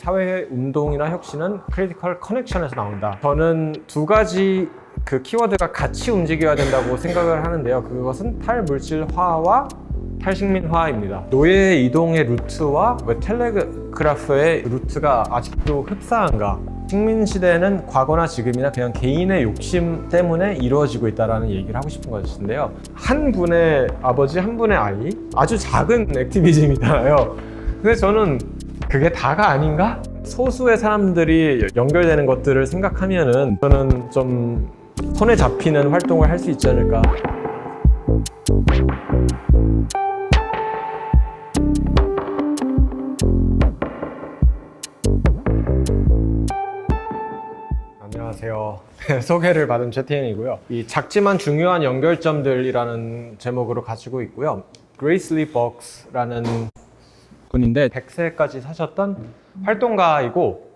사회 운동이나 혁신은 크리티컬 커넥션에서 나온다. 저는 두 가지 그 키워드가 같이 움직여야 된다고 생각을 하는데요. 그것은 탈물질화와 탈식민화입니다. 노예 이동의 루트와 왜 텔레그라프의 루트가 아직도 흡사한가? 식민시대는 과거나 지금이나 그냥 개인의 욕심 때문에 이루어지고 있다는 얘기를 하고 싶은 것인데요. 한 분의 아버지, 한 분의 아이, 아주 작은 액티비즘이잖아요. 근데 저는 그게 다가 아닌가? 소수의 사람들이 연결되는 것들을 생각하면은 저는 좀 손에 잡히는 활동을 할 수 있지 않을까. 안녕하세요. 소개를 받은 최태현이고요. 이 작지만 중요한 연결점들이라는 제목으로 가지고 있고요. 그레이스 리 버크스라는 분인데 100세까지 사셨던 활동가이고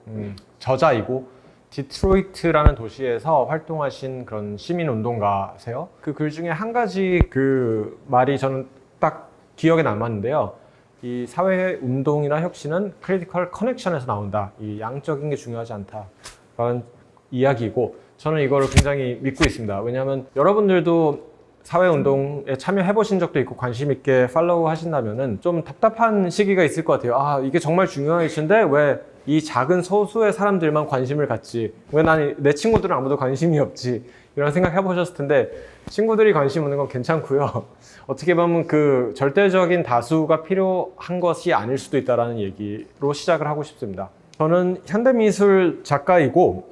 저자이고 디트로이트라는 도시에서 활동하신 그런 시민운동가세요. 그 글 중에 한 가지 그 말이 저는 딱 기억에 남았는데요. 이 사회운동이나 혁신은 크리티컬 커넥션에서 나온다. 이 양적인 게 중요하지 않다라는 이야기고, 저는 이거를 굉장히 믿고 있습니다. 왜냐하면 여러분들도 사회운동에 참여해 보신 적도 있고 관심 있게 팔로우 하신다면은 좀 답답한 시기가 있을 것 같아요. 아, 이게 정말 중요한 이슈인데 왜 이 작은 소수의 사람들만 관심을 갖지? 왜 난 내 친구들은 아무도 관심이 없지? 이런 생각 해보셨을 텐데, 친구들이 관심 없는 건 괜찮고요. 어떻게 보면 그 절대적인 다수가 필요한 것이 아닐 수도 있다는 얘기로 시작을 하고 싶습니다. 저는 현대미술 작가이고,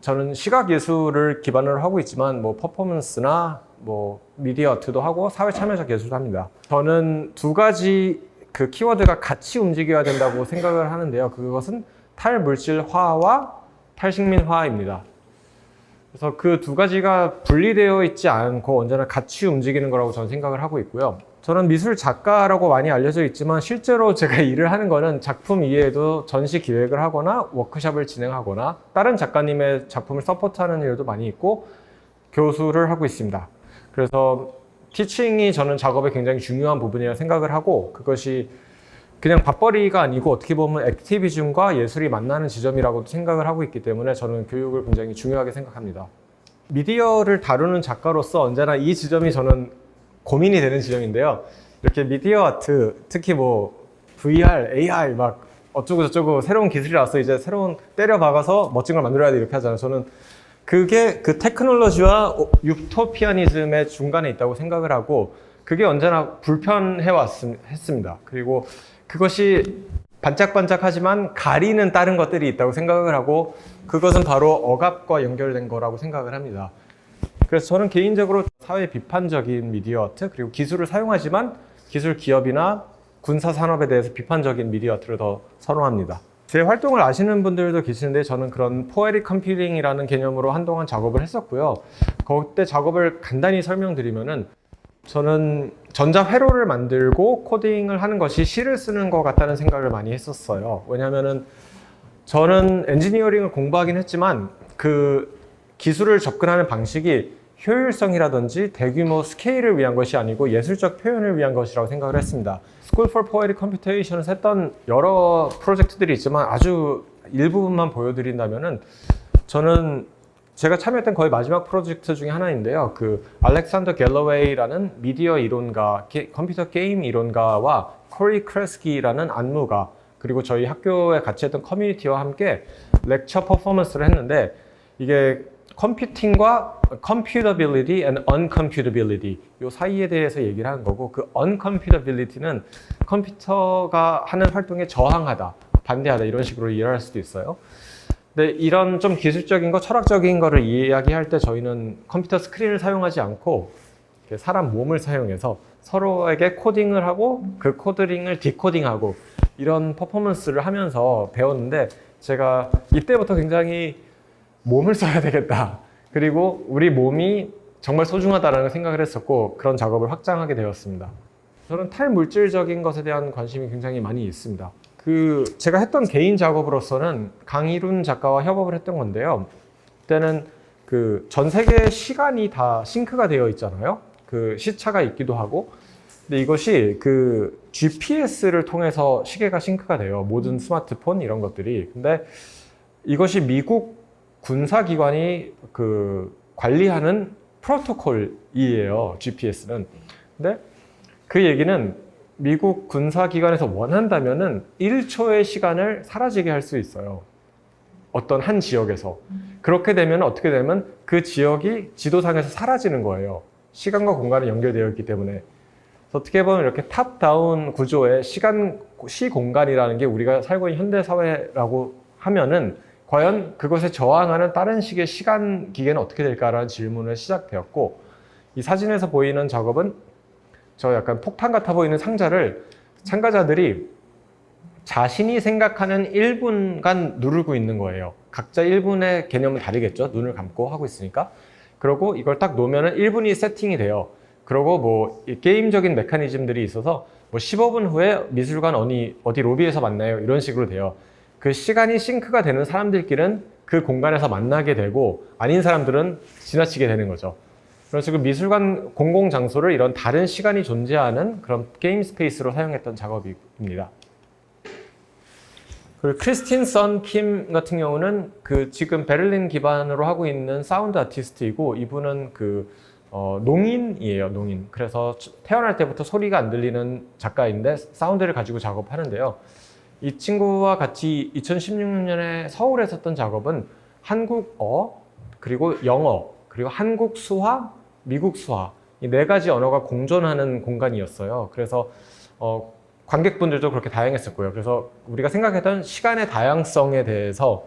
저는 시각예술을 기반으로 하고 있지만, 뭐 퍼포먼스나 뭐 미디어 아트도 하고 사회참여적 예술도 합니다. 저는 두 가지 그 키워드가 같이 움직여야 된다고 생각을 하는데요. 그것은 탈물질화와 탈식민화입니다. 그래서 그 두 가지가 분리되어 있지 않고 언제나 같이 움직이는 거라고 저는 생각을 하고 있고요. 저는 미술 작가라고 많이 알려져 있지만 실제로 제가 일을 하는 거는 작품 이외에도 전시 기획을 하거나 워크숍을 진행하거나 다른 작가님의 작품을 서포트하는 일도 많이 있고 교수를 하고 있습니다. 그래서 티칭이 저는 작업의 굉장히 중요한 부분이라고 생각을 하고, 그것이 그냥 밥벌이가 아니고 어떻게 보면 액티비즘과 예술이 만나는 지점이라고도 생각을 하고 있기 때문에 저는 교육을 굉장히 중요하게 생각합니다. 미디어를 다루는 작가로서 언제나 이 지점이 저는 고민이 되는 지점인데요. 이렇게 미디어 아트, 특히 뭐 VR, AR 막 어쩌고 저쩌고 새로운 기술이 나와서 이제 새로운 때려 박아서 멋진 걸 만들어야 돼 이렇게 하잖아요. 저는 그게 그 테크놀로지와 유토피아니즘의 중간에 있다고 생각을 하고, 그게 언제나 불편했습니다. 그리고 그것이 반짝반짝하지만 가리는 다른 것들이 있다고 생각을 하고, 그것은 바로 억압과 연결된 거라고 생각을 합니다. 그래서 저는 개인적으로 사회 비판적인 미디어 아트, 그리고 기술을 사용하지만 기술 기업이나 군사 산업에 대해서 비판적인 미디어 아트를 더 선호합니다. 제 활동을 아시는 분들도 계시는데, 저는 그런 포에릭 컴퓨팅이라는 개념으로 한동안 작업을 했었고요. 그때 작업을 간단히 설명드리면은, 저는 전자회로를 만들고 코딩을 하는 것이 시를 쓰는 것 같다는 생각을 많이 했었어요. 왜냐면은 저는 엔지니어링을 공부하긴 했지만 그 기술을 접근하는 방식이 효율성이라든지 대규모 스케일을 위한 것이 아니고 예술적 표현을 위한 것이라고 생각을 했습니다. School for Poetic Computation에서 했던 여러 프로젝트들이 있지만 아주 일부분만 보여드린다면은, 저는 제가 참여했던 거의 마지막 프로젝트 중에 하나인데요. 그 알렉산더 갤러웨이라는 미디어 이론가, 컴퓨터 게임 이론가와 코리 크레스키라는 안무가, 그리고 저희 학교에 같이 했던 커뮤니티와 함께 렉처 퍼포먼스를 했는데, 이게 컴퓨팅과 computability and uncomputability 이 사이에 대해서 얘기를 하는 거고, 그 uncomputability는 컴퓨터가 하는 활동에 저항하다, 반대하다 이런 식으로 이해를 할 수도 있어요. 근데 이런 좀 기술적인 거, 철학적인 거를 이야기할 때 저희는 컴퓨터 스크린을 사용하지 않고 사람 몸을 사용해서 서로에게 코딩을 하고 그 코딩을 디코딩하고 이런 퍼포먼스를 하면서 배웠는데, 제가 이때부터 굉장히 몸을 써야 되겠다, 그리고 우리 몸이 정말 소중하다라는 생각을 했었고, 그런 작업을 확장하게 되었습니다. 저는 탈물질적인 것에 대한 관심이 굉장히 많이 있습니다. 제가 했던 개인 작업으로서는 강일훈 작가와 협업을 했던 건데요. 그때는 전 세계 시간이 다 싱크가 되어 있잖아요. 그 시차가 있기도 하고, 근데 이것이 그 GPS를 통해서 시계가 싱크가 돼요. 모든 스마트폰 이런 것들이. 근데 이것이 미국 군사기관이 그 관리하는 프로토콜이에요. GPS는. 근데 그 얘기는 미국 군사기관에서 원한다면은 1초의 시간을 사라지게 할 수 있어요. 어떤 한 지역에서. 그렇게 되면 어떻게 되면 그 지역이 지도상에서 사라지는 거예요. 시간과 공간이 연결되어 있기 때문에. 어떻게 보면 이렇게 탑다운 구조의 시공간이라는 게 우리가 살고 있는 현대사회라고 하면은 과연 그것에 저항하는 다른 식의 시간 기계는 어떻게 될까라는 질문을 시작되었고, 이 사진에서 보이는 작업은 저 약간 폭탄 같아 보이는 상자를 참가자들이 자신이 생각하는 1분간 누르고 있는 거예요. 각자 1분의 개념은 다르겠죠. 눈을 감고 하고 있으니까. 그리고 이걸 딱 놓으면은 1분이 세팅이 돼요. 그리고 뭐 게임적인 메커니즘들이 있어서 뭐 15분 후에 미술관 어디 로비에서 만나요. 이런 식으로 돼요. 그 시간이 싱크가 되는 사람들끼리는 그 공간에서 만나게 되고 아닌 사람들은 지나치게 되는 거죠. 그래서 그 미술관 공공장소를 이런 다른 시간이 존재하는 그런 게임 스페이스로 사용했던 작업입니다. 그리고 크리스틴 선 킴 같은 경우는 그 지금 베를린 기반으로 하고 있는 사운드 아티스트이고, 이분은 농인이에요, 농인. 그래서 태어날 때부터 소리가 안 들리는 작가인데 사운드를 가지고 작업하는데요. 이 친구와 같이 2016년에 서울에서 했던 작업은 한국어, 그리고 영어, 그리고 한국 수화, 미국 수화, 이 4가지 언어가 공존하는 공간이었어요. 그래서 관객분들도 그렇게 다양했었고요. 그래서 우리가 생각했던 시간의 다양성에 대해서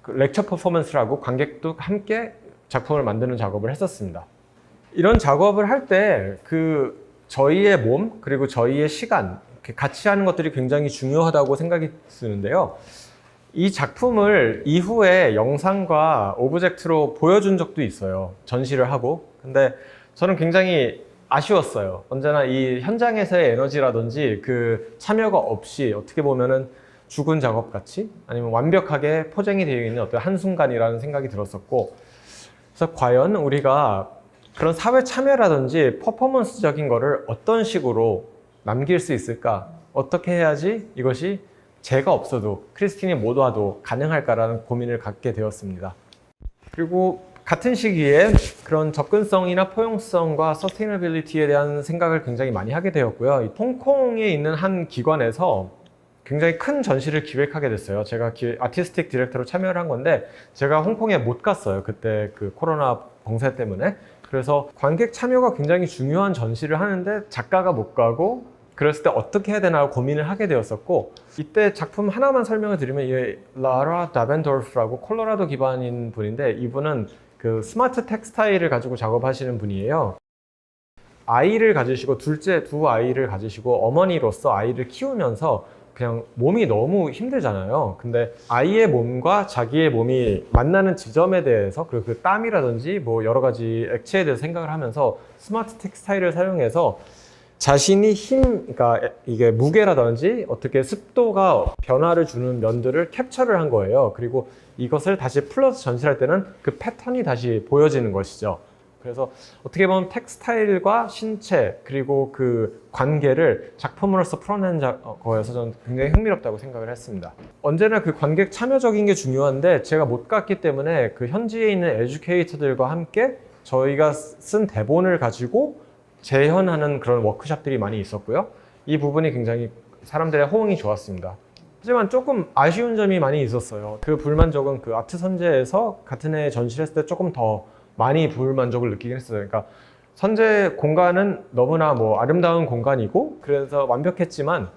그 렉처 퍼포먼스를 하고 관객도 함께 작품을 만드는 작업을 했었습니다. 이런 작업을 할 때 저희의 몸 그리고 저희의 시간 같이 하는 것들이 굉장히 중요하다고 생각이 드는데요. 이 작품을 이후에 영상과 오브젝트로 보여준 적도 있어요. 전시를 하고. 근데 저는 굉장히 아쉬웠어요. 언제나 이 현장에서의 에너지라든지 그 참여가 없이 어떻게 보면은 죽은 작업 같이 아니면 완벽하게 포장이 되어 있는 어떤 한순간이라는 생각이 들었었고, 그래서 과연 우리가 그런 사회 참여라든지 퍼포먼스적인 거를 어떤 식으로 남길 수 있을까? 어떻게 해야지 이것이 제가 없어도 크리스틴이 못 와도 가능할까라는 고민을 갖게 되었습니다. 그리고 같은 시기에 그런 접근성이나 포용성과 서스테이너빌리티에 대한 생각을 굉장히 많이 하게 되었고요. 홍콩에 있는 한 기관에서 굉장히 큰 전시를 기획하게 됐어요. 제가 아티스틱 디렉터로 참여를 한 건데 제가 홍콩에 못 갔어요. 그때 그 코로나 봉쇄 때문에. 그래서 관객 참여가 굉장히 중요한 전시를 하는데 작가가 못 가고, 그랬을 때 어떻게 해야 되나 고민을 하게 되었었고, 이때 작품 하나만 설명을 드리면 이 라라 다벤도르프라고 콜로라도 기반인 분인데, 이분은 그 스마트 텍스타일을 가지고 작업하시는 분이에요. 아이를 가지시고 두 아이를 가지시고 어머니로서 아이를 키우면서 그냥 몸이 너무 힘들잖아요. 근데 아이의 몸과 자기의 몸이 만나는 지점에 대해서, 그리고 그 땀이라든지 뭐 여러 가지 액체에 대해서 생각을 하면서 스마트 텍스타일을 사용해서 자신이 그러니까 이게 무게라든지 어떻게 습도가 변화를 주는 면들을 캡처를 한 거예요. 그리고 이것을 다시 풀어서 전시할 때는 그 패턴이 다시 보여지는 것이죠. 그래서 어떻게 보면 텍스타일과 신체 그리고 그 관계를 작품으로서 풀어낸 거여서 저는 굉장히 흥미롭다고 생각을 했습니다. 언제나 그 관객 참여적인 게 중요한데 제가 못 갔기 때문에 그 현지에 있는 에듀케이터들과 함께 저희가 쓴 대본을 가지고 재현하는 그런 워크숍들이 많이 있었고요. 이 부분이 굉장히 사람들의 호응이 좋았습니다. 하지만 조금 아쉬운 점이 많이 있었어요. 그 불만족은 그 아트 선재에서 같은 해에 전시를 했을 때 조금 더 많이 불만족을 느끼긴 했어요. 그러니까 선재 공간은 너무나 뭐 아름다운 공간이고 그래서 완벽했지만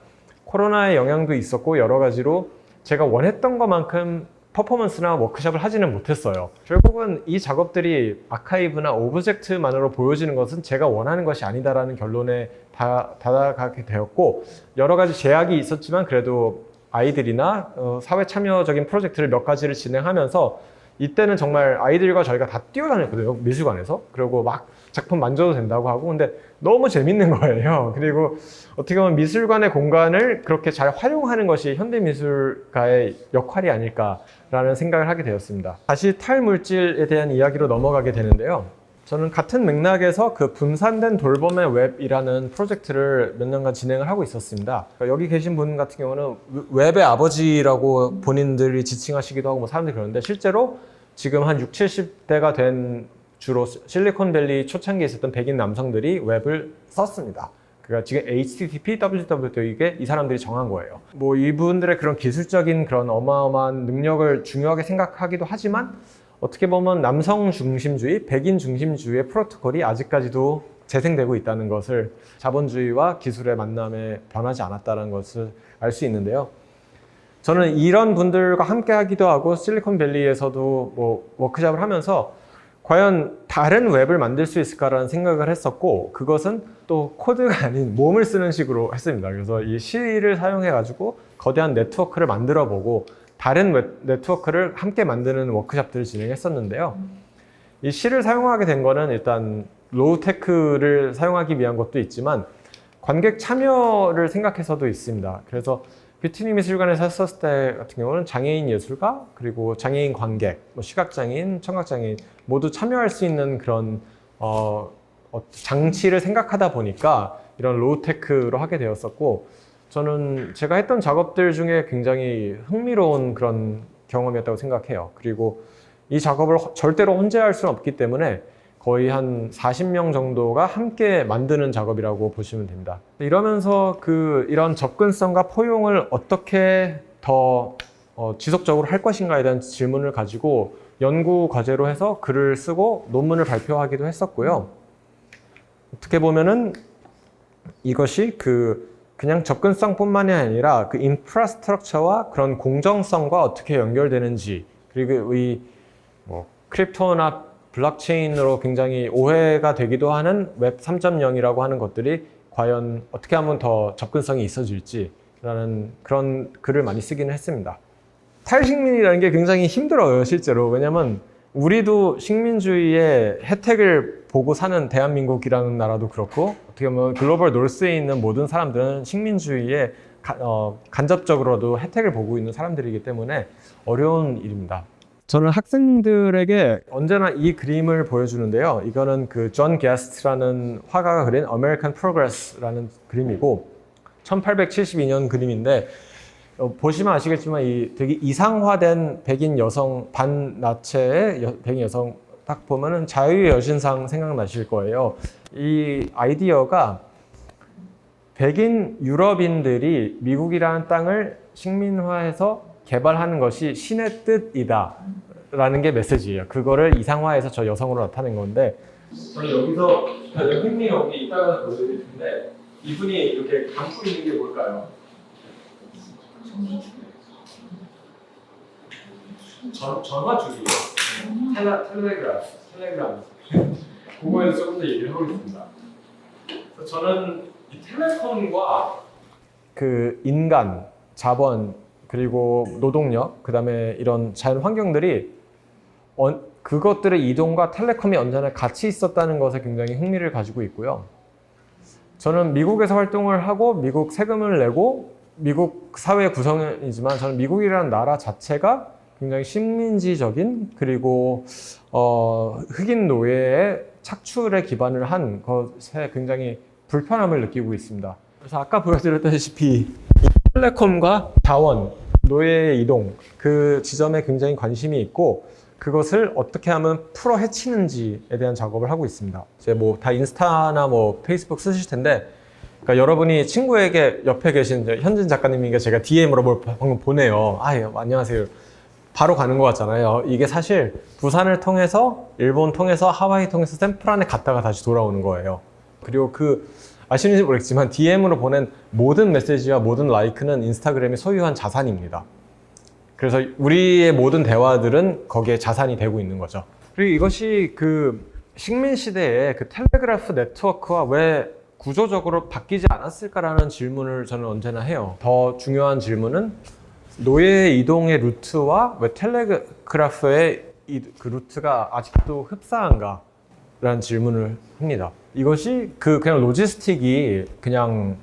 코로나의 영향도 있었고 여러 가지로 제가 원했던 것만큼 퍼포먼스나 워크숍을 하지는 못했어요. 결국은 이 작업들이 아카이브나 오브젝트만으로 보여지는 것은 제가 원하는 것이 아니다라는 결론에 다다가게 되었고, 여러 가지 제약이 있었지만 그래도 아이들이나 사회 참여적인 프로젝트를 몇 가지를 진행하면서 이때는 정말 아이들과 저희가 다 뛰어다녔거든요, 미술관에서. 그리고 막 작품 만져도 된다고 하고, 근데 너무 재밌는 거예요. 그리고 어떻게 보면 미술관의 공간을 그렇게 잘 활용하는 것이 현대미술가의 역할이 아닐까라는 생각을 하게 되었습니다. 다시 탈물질에 대한 이야기로 넘어가게 되는데요. 저는 같은 맥락에서 그 분산된 돌봄의 웹이라는 프로젝트를 몇 년간 진행을 하고 있었습니다. 그러니까 여기 계신 분 같은 경우는 웹의 아버지라고 본인들이 지칭하시기도 하고 뭐 사람들이 그러는데 실제로 지금 한 60, 70대가 된 주로 실리콘밸리 초창기에 있었던 백인 남성들이 웹을 썼습니다. 그러니까 지금 HTTP, www 이게 이 사람들이 정한 거예요. 뭐 이분들의 그런 기술적인 그런 어마어마한 능력을 중요하게 생각하기도 하지만 어떻게 보면 남성 중심주의, 백인 중심주의의 프로토콜이 아직까지도 재생되고 있다는 것을 자본주의와 기술의 만남에 변하지 않았다는 것을 알 수 있는데요. 저는 이런 분들과 함께 하기도 하고 실리콘밸리에서도 뭐 워크숍을 하면서 과연 다른 웹을 만들 수 있을까라는 생각을 했었고 그것은 또 코드가 아닌 몸을 쓰는 식으로 했습니다. 그래서 이 C를 사용해 가지고 거대한 네트워크를 만들어 보고 다른 웹 네트워크를 함께 만드는 워크숍들을 진행했었는데요. 이 C를 사용하게 된 거는 일단 로우테크를 사용하기 위한 것도 있지만 관객 참여를 생각해서도 있습니다. 그래서 뷰티니 미술관에서 했었을 때 같은 경우는 장애인 예술가 그리고 장애인 관객, 뭐 시각장애인, 청각장애인 모두 참여할 수 있는 그런 장치를 생각하다 보니까 이런 로우테크로 하게 되었었고 저는 제가 했던 작업들 중에 굉장히 흥미로운 그런 경험이었다고 생각해요. 그리고 이 작업을 절대로 혼자 할 수는 없기 때문에 거의 한 40명 정도가 함께 만드는 작업이라고 보시면 됩니다. 이러면서 이런 접근성과 포용을 어떻게 더 지속적으로 할 것인가에 대한 질문을 가지고 연구 과제로 해서 글을 쓰고 논문을 발표하기도 했었고요. 어떻게 보면은 이것이 그냥 접근성뿐만이 아니라 그 인프라스트럭처와 그런 공정성과 어떻게 연결되는지 그리고 이 뭐 크립토나 블록체인으로 굉장히 오해가 되기도 하는 웹 3.0이라고 하는 것들이 과연 어떻게 하면 더 접근성이 있어질지라는 그런 글을 많이 쓰기는 했습니다. 탈식민이라는 게 굉장히 힘들어요, 실제로. 왜냐면 우리도 식민주의의 혜택을 보고 사는 대한민국이라는 나라도 그렇고 어떻게 보면 글로벌 노스에 있는 모든 사람들은 식민주의의 간접적으로도 혜택을 보고 있는 사람들이기 때문에 어려운 일입니다. 저는 학생들에게 언제나 이 그림을 보여주는데요. 이거는 존 게스트라는 화가가 그린 American Progress라는 그림이고 1872년 그림인데 보시면 아시겠지만 이 되게 이상화된 백인 여성 반나체의 백인 여성 딱 보면은 자유의 여신상 생각나실 거예요. 이 아이디어가 백인 유럽인들이 미국이라는 땅을 식민화해서 개발하는 것이 신의 뜻이다 라는 게 메시지예요. 그거를 이상화해서 저 여성으로 나타낸 건데 저는 여기서 흥미로운 게 이따가 보여드릴 텐데 이분이 이렇게 감고 있는 게 뭘까요? 전화줄이에요. 텔레그램. 그거에서 조금 더 얘기를 하고 있습니다. 저는 이 텔레콤과 인간, 자본, 그리고 노동력, 그 다음에 이런 자연 환경들이 그것들의 이동과 텔레콤이 언제나 같이 있었다는 것에 굉장히 흥미를 가지고 있고요. 저는 미국에서 활동을 하고 미국 세금을 내고 미국 사회 구성이지만 저는 미국이라는 나라 자체가 굉장히 식민지적인 그리고 흑인 노예의 착출에 기반을 한 것에 굉장히 불편함을 느끼고 있습니다. 그래서 아까 보여드렸다시피 텔레콤과 자원, 노예의 이동 그 지점에 굉장히 관심이 있고 그것을 어떻게 하면 풀어 헤치는지에 대한 작업을 하고 있습니다. 이제 뭐 다 인스타나 뭐 페이스북 쓰실 텐데 그러니까 여러분이 친구에게 옆에 계신 현진 작가님에게 제가 DM으로 뭘 방금 보내요. 안녕하세요. 바로 가는 것 같잖아요. 이게 사실 부산을 통해서 일본 통해서 하와이 통해서 샌프란에 갔다가 다시 돌아오는 거예요. 그리고 아시는지 모르겠지만 DM으로 보낸 모든 메시지와 모든 라이크는 인스타그램이 소유한 자산입니다. 그래서 우리의 모든 대화들은 거기에 자산이 되고 있는 거죠. 그리고 이것이 식민 시대에 텔레그래프 네트워크와 왜 구조적으로 바뀌지 않았을까라는 질문을 저는 언제나 해요. 더 중요한 질문은 노예 이동의 루트와 왜 텔레그래프의 그 루트가 아직도 흡사한가? 라는 질문을 합니다. 이것이 그냥 로지스틱이 그냥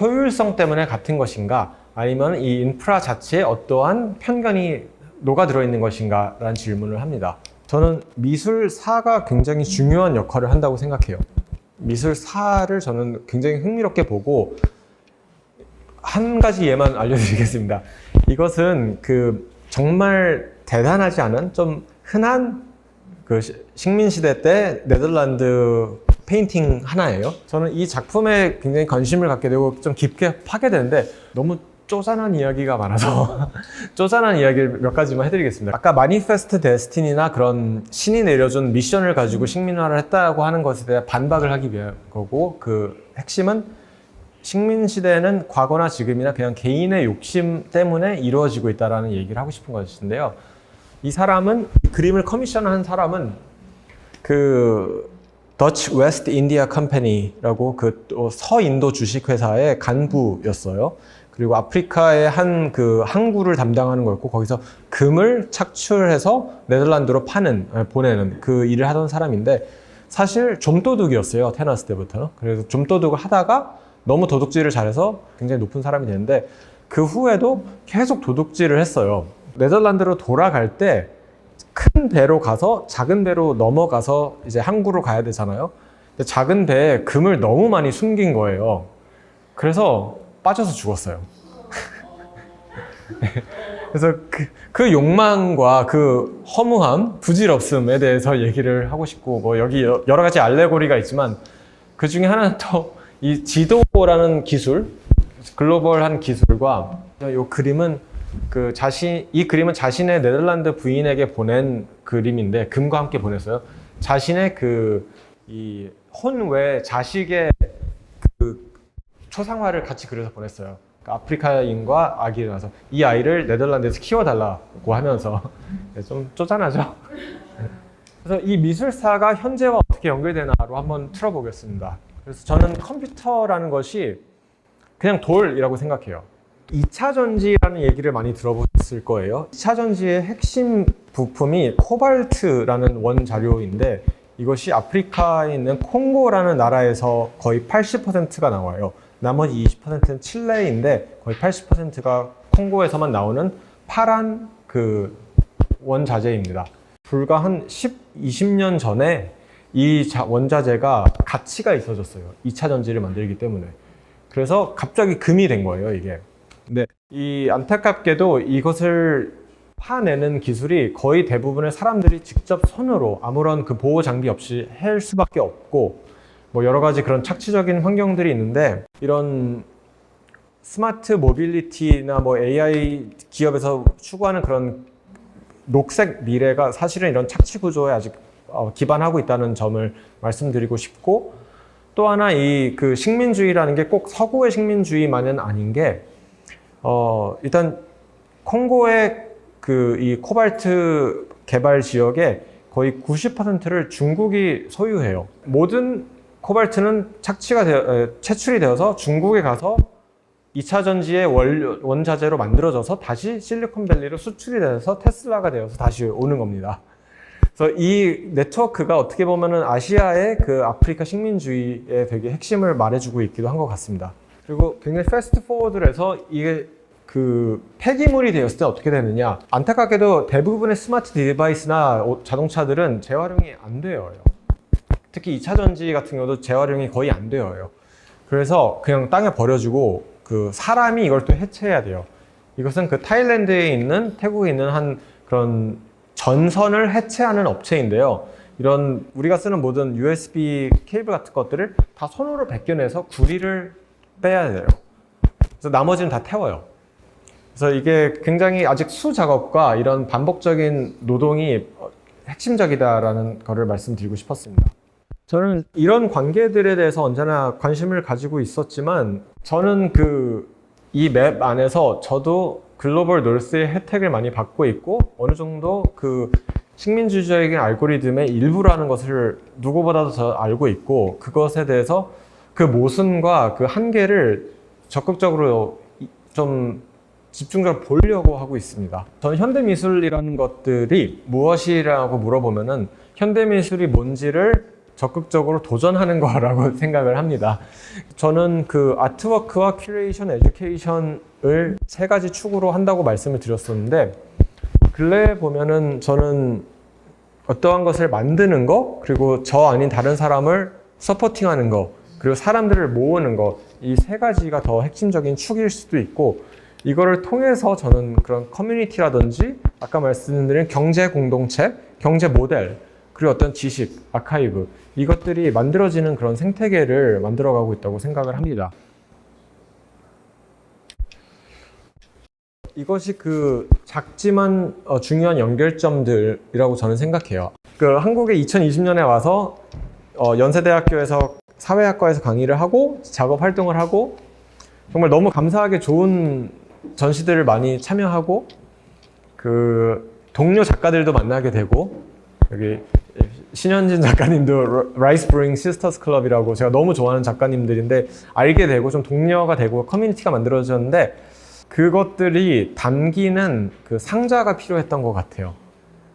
효율성 때문에 같은 것인가? 아니면 이 인프라 자체에 어떠한 편견이 녹아들어 있는 것인가? 라는 질문을 합니다. 저는 미술사가 굉장히 중요한 역할을 한다고 생각해요. 미술사를 저는 굉장히 흥미롭게 보고 한 가지 예만 알려드리겠습니다. 이것은 정말 대단하지 않은 좀 흔한 식민시대 때 네덜란드 페인팅 하나예요. 저는 이 작품에 굉장히 관심을 갖게 되고 좀 깊게 파게 되는데 너무 쪼잔한 이야기가 많아서 쪼잔한 이야기를 몇 가지만 해드리겠습니다. 아까 마니페스트 데스티니나 그런 신이 내려준 미션을 가지고 식민화를 했다고 하는 것에 대해 반박을 하기 위한 거고, 그 핵심은 식민시대는 과거나 지금이나 그냥 개인의 욕심 때문에 이루어지고 있다는 얘기를 하고 싶은 것인데요. 이 사람은, 그림을 커미션한 사람은 Dutch West India Company라고 서인도 주식회사의 간부였어요. 그리고 아프리카의 한 항구를 담당하는 거였고, 거기서 금을 착출해서 네덜란드로 보내는 그 일을 하던 사람인데, 사실 좀도둑이었어요, 태어났을 때부터. 그래서 좀도둑을 하다가 너무 도둑질을 잘해서 굉장히 높은 사람이 되는데, 그 후에도 계속 도둑질을 했어요. 네덜란드로 돌아갈 때 큰 배로 가서 작은 배로 넘어가서 이제 항구로 가야 되잖아요. 근데 작은 배에 금을 너무 많이 숨긴 거예요. 그래서 빠져서 죽었어요. 그래서 그 욕망과 그 허무함, 부질없음에 대해서 얘기를 하고 싶고, 뭐 여기 여러 가지 알레고리가 있지만 그 중에 하나는 또 이 지도라는 기술, 글로벌한 기술과 이 그림은 이 그림은 자신의 네덜란드 부인에게 보낸 그림인데, 금과 함께 보냈어요. 자신의 이 혼외 자식의 초상화를 같이 그려서 보냈어요. 아프리카인과 아기를 낳아서 이 아이를 네덜란드에서 키워달라고 하면서 좀 쪼잔하죠. 그래서 이 미술사가 현재와 어떻게 연결되나로 한번 틀어보겠습니다. 그래서 저는 컴퓨터라는 것이 그냥 돌이라고 생각해요. 2차 전지라는 얘기를 많이 들어보셨을 거예요. 2차 전지의 핵심 부품이 코발트라는 원자료인데, 이것이 아프리카에 있는 콩고라는 나라에서 거의 80%가 나와요. 나머지 20%는 칠레인데 거의 80%가 콩고에서만 나오는 파란 원자재입니다. 불과 한 20년 전에 이 원자재가 가치가 있어졌어요. 2차 전지를 만들기 때문에. 그래서 갑자기 금이 된 거예요, 이게. 네. 이 안타깝게도 이것을 파내는 기술이 거의 대부분의 사람들이 직접 손으로 아무런 보호 장비 없이 할 수밖에 없고, 뭐 여러 가지 그런 착취적인 환경들이 있는데, 이런 스마트 모빌리티나 뭐 AI 기업에서 추구하는 그런 녹색 미래가 사실은 이런 착취 구조에 아직 기반하고 있다는 점을 말씀드리고 싶고, 또 하나 이 식민주의라는 게 꼭 서구의 식민주의만은 아닌 게, 일단 콩고의 이 코발트 개발 지역의 거의 90%를 중국이 소유해요. 모든 코발트는 채출이 되어서 중국에 가서 2차 전지의 원자재로 만들어져서 다시 실리콘밸리로 수출이 돼서 테슬라가 되어서 다시 오는 겁니다. 그래서 이 네트워크가 어떻게 보면은 아시아의 아프리카 식민주의의 되게 핵심을 말해주고 있기도 한 것 같습니다. 그리고 굉장히 패스트 포워드를 해서 이게 폐기물이 되었을 때 어떻게 되느냐. 안타깝게도 대부분의 스마트 디바이스나 자동차들은 재활용이 안 되어요. 특히 2차 전지 같은 경우도 재활용이 거의 안 되어요. 그래서 그냥 땅에 버려주고 사람이 이걸 또 해체해야 돼요. 이것은 타일랜드에 있는, 태국에 있는 한 그런 전선을 해체하는 업체인데요. 이런 우리가 쓰는 모든 USB 케이블 같은 것들을 다 손으로 벗겨내서 구리를 빼야 돼요. 그래서 나머지는 다 태워요. 그래서 이게 굉장히 아직 수작업과 이런 반복적인 노동이 핵심적이다라는 거를 말씀드리고 싶었습니다. 저는 이런 관계들에 대해서 언제나 관심을 가지고 있었지만, 저는 이 맵 안에서 저도 글로벌 노스의 혜택을 많이 받고 있고, 어느 정도 식민주의적인 알고리즘의 일부라는 것을 누구보다도 더 알고 있고, 그것에 대해서 모순과 한계를 적극적으로 좀 집중적으로 보려고 하고 있습니다. 저는 현대미술이라는 것들이 무엇이라고 물어보면은 현대미술이 뭔지를 적극적으로 도전하는 거라고 생각을 합니다. 저는 아트워크와 큐레이션, 에듀케이션을 세 가지 축으로 한다고 말씀을 드렸었는데, 근래에 보면은 저는 어떠한 것을 만드는 거, 그리고 저 아닌 다른 사람을 서포팅하는 거, 그리고 사람들을 모으는 거, 이 세 가지가 더 핵심적인 축일 수도 있고, 이거를 통해서 저는 그런 커뮤니티라든지 아까 말씀드린 경제 공동체, 경제 모델, 그리고 어떤 지식, 아카이브, 이것들이 만들어지는 그런 생태계를 만들어가고 있다고 생각을 합니다. 이것이 그 작지만 중요한 연결점들이라고 저는 생각해요. 그 한국에 2020년에 와서 연세대학교에서 사회학과에서 강의를 하고 작업 활동을 하고 정말 너무 감사하게 좋은 전시들을 많이 참여하고 그 동료 작가들도 만나게 되고 여기 신현진 작가님도 라이스 브링 시스터스 클럽이라고 제가 너무 좋아하는 작가님들인데 알게 되고 좀 동료가 되고 커뮤니티가 만들어졌는데 그것들이 담기는 그 상자가 필요했던 것 같아요.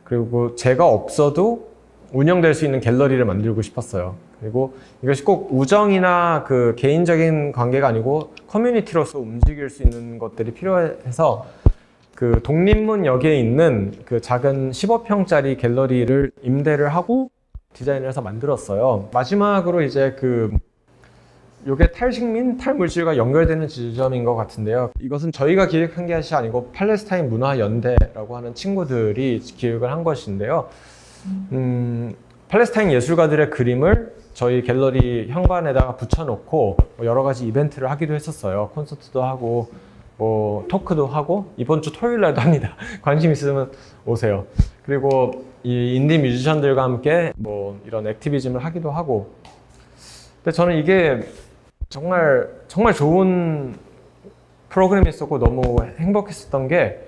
그리고 제가 없어도 운영될 수 있는 갤러리를 만들고 싶었어요. 그리고 이것이 꼭 우정이나 그 개인적인 관계가 아니고 커뮤니티로서 움직일 수 있는 것들이 필요해서 그 독립문역에 있는 그 작은 15평짜리 갤러리를 임대를 하고 디자인을 해서 만들었어요. 마지막으로 이제 요게 탈식민, 탈물질과 연결되는 지점인 것 같은데요. 이것은 저희가 기획한 것이 아니고 팔레스타인 문화연대라고 하는 친구들이 기획을 한 것인데요. 팔레스타인 예술가들의 그림을 저희 갤러리 현관에다가 붙여놓고 여러 가지 이벤트를 하기도 했었어요. 콘서트도 하고 뭐 토크도 하고 이번 주 토요일 날도 합니다. 관심 있으면 오세요. 그리고 이 인디 뮤지션들과 함께 뭐 이런 액티비즘을 하기도 하고. 근데 저는 이게 정말 좋은 프로그램이었고 너무 행복했었던 게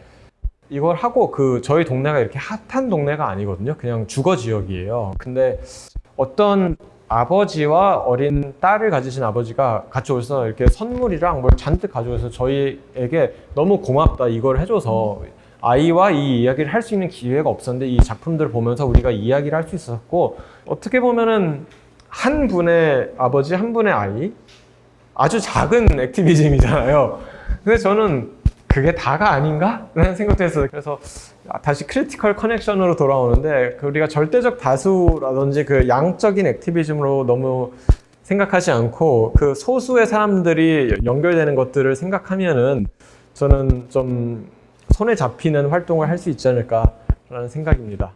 이걸 하고 저희 동네가 이렇게 핫한 동네가 아니거든요. 그냥 주거 지역이에요. 근데 어떤 아버지와 어린 딸을 가지신 아버지가 같이 오셔서 이렇게 선물이랑 뭘 잔뜩 가져오셔서 저희에게 너무 고맙다 이걸 해줘서 아이와 이 이야기를 할 수 있는 기회가 없었는데 이 작품들을 보면서 우리가 이야기를 할 수 있었고 어떻게 보면은 한 분의 아버지, 한 분의 아이 아주 작은 액티비즘이잖아요. 근데 저는 그게 다가 아닌가? 라는 생각도 했어요. 그래서 다시 크리티컬 커넥션으로 돌아오는데 우리가 절대적 다수라든지 그 양적인 액티비즘으로 너무 생각하지 않고 그 소수의 사람들이 연결되는 것들을 생각하면은 저는 좀 손에 잡히는 활동을 할 수 있지 않을까라는 생각입니다.